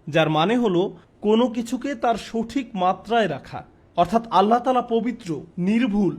যার মানে হলো কোনো কিছুকে তার সঠিক মাত্রায় রাখা। অর্থাৎ আল্লাহ তাআলা পবিত্র, নির্ভুল।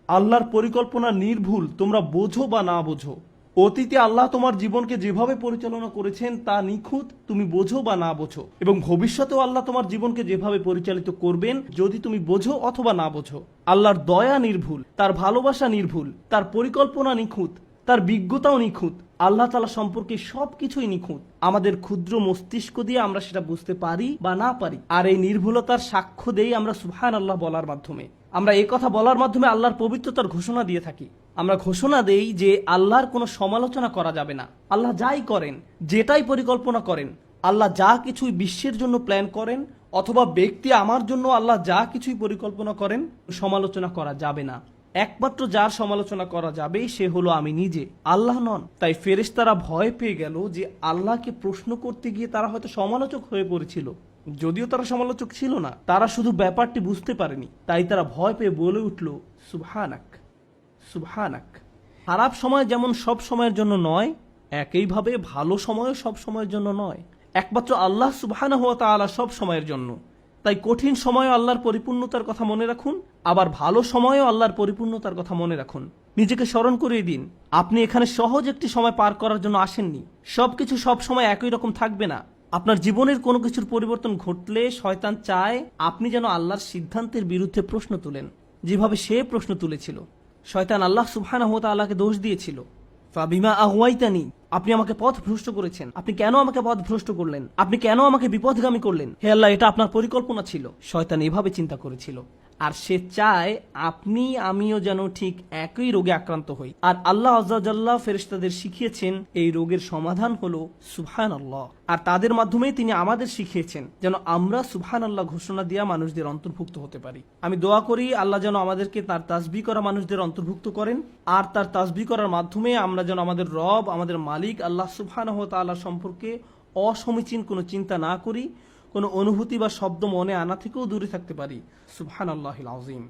আল্লাহর পরিকল্পনা নির্ভুল, তোমরা বোঝো বা না বোঝো। অতীতে আল্লাহ তোমার জীবনকে যেভাবে পরিচালনা করেছেন তা নিখুঁত, তুমি বোঝো বা না বোঝো। এবং ভবিষ্যতেও আল্লাহ তোমার জীবনকে যেভাবে পরিচালিত করবেন, যদি তুমি বোঝো অথবা না বোঝো। আল্লাহর দয়া নির্ভুল, তার ভালোবাসা নির্ভুল, তার পরিকল্পনা নিখুঁত, তার বিজ্ঞতাও নিখুঁত। আল্লাহ তাআলা সম্পর্কে সবকিছুই নিখুঁত। আমাদের ক্ষুদ্র মস্তিষ্ক দিয়ে আমরা সেটা বুঝতে পারি বা না পারি। আর এই নির্ভুলতার সাক্ষ্য দেই আমরা সুবহানাল্লাহ বলার মাধ্যমে। আমরা এই কথা বলার মাধ্যমে আল্লাহর পবিত্রতার ঘোষণা দিয়ে থাকি। আমরা ঘোষণা দেই যে আল্লাহর কোনো সমালোচনা করা যাবে না। আল্লাহ যাই করেন, যেটাই পরিকল্পনা করেন, আল্লাহ যা কিছুই বিশ্বের জন্য প্ল্যান করেন, অথবা ব্যক্তি আমার জন্য আল্লাহ যা কিছুই পরিকল্পনা করেন, সমালোচনা করা যাবে না। একমাত্র যার সমালোচনা করা যাবে সে হলো আমি নিজে, আল্লাহ নন। তাই ফেরেশতারা ভয় পেয়ে গেল যে আল্লাহকে প্রশ্ন করতে গিয়ে তারা হয়তো সমালোচক হয়ে পড়েছিল। যদিও তারা সমালোচক ছিল না, তারা শুধু ব্যাপারটি বুঝতে পারেনি। তাই তারা ভয় পেয়ে বলে উঠল, সুবহানাক, সুবহানাক। খারাপ সময় যেমন সব সময়ের জন্য নয়, একইভাবে ভালো সময়ও সব সময়ের জন্য নয়। একমাত্র আল্লাহ সুবহানাহু ওয়া তাআলা সব সময়ের জন্য। তাই কঠিন সময়ে আল্লাহর পরিপূর্ণতার কথা মনে রাখুন, আবার ভালো সময়েও আল্লাহর পরিপূর্ণতার কথা মনে রাখুন। নিজেকে স্মরণ করিয়ে দিন, আপনি এখানে সহজ একটি সময় পার করার জন্য আসেননি। সবকিছু সব সময় একই রকম থাকবে না। আপনার জীবনের কোনো কিছুর পরিবর্তন ঘটলে শয়তান চায় আপনি যেন আল্লাহর সিদ্ধান্তের বিরুদ্ধে প্রশ্ন তুলেন, যেভাবে সে প্রশ্ন তুলেছিল। শয়তান আল্লাহ সুবহানাহু ওয়া তাআলাকে দোষ দিয়েছিল, ফাবিমা আগুয়াইতানি, আপনি আমাকে পথ ভ্রষ্ট করেছেন। আপনি কেন আমাকে পথ ভ্রষ্ট করলেন? আপনি কেন আমাকে বিপথগামী করলেন? হে আল্লাহ, এটা আপনার পরিকল্পনা ছিল। শয়তান এভাবে চিন্তা করেছিল। আর সে চায় আপনি আমিও যেন ঠিক একই রোগে আক্রান্ত হই। আর আল্লাহ আযজা ওয়া জাল্লা ফেরেশতাদের শিখিয়েছেন এই রোগের সমাধান হলো সুবহানাল্লাহ। আর তাদের মাধ্যমেই তিনি আমাদের শিখিয়েছেন যেন আমরা সুবহানাল্লাহ ঘোষণা দিয়া মানুষদের অন্তর্ভুক্ত হতে পারি। আমি দোয়া করি আল্লাহ যেন আমাদেরকে তার তাসবিহ করা মানুষদের অন্তর্ভুক্ত করেন। আর তার তাসবিহ করার মাধ্যমে আমরা যেন আমাদের রব, আমাদের মালিক আল্লাহ সুবহানাহু ওয়া তাআলা সম্পর্কে অসমীচীন কোনো চিন্তা না করি, কোনো অনুভূতি বা শব্দ মনে আনা থেকেও দূরে থাকতে পারি। সুবহানাল্লাহিল আযীম।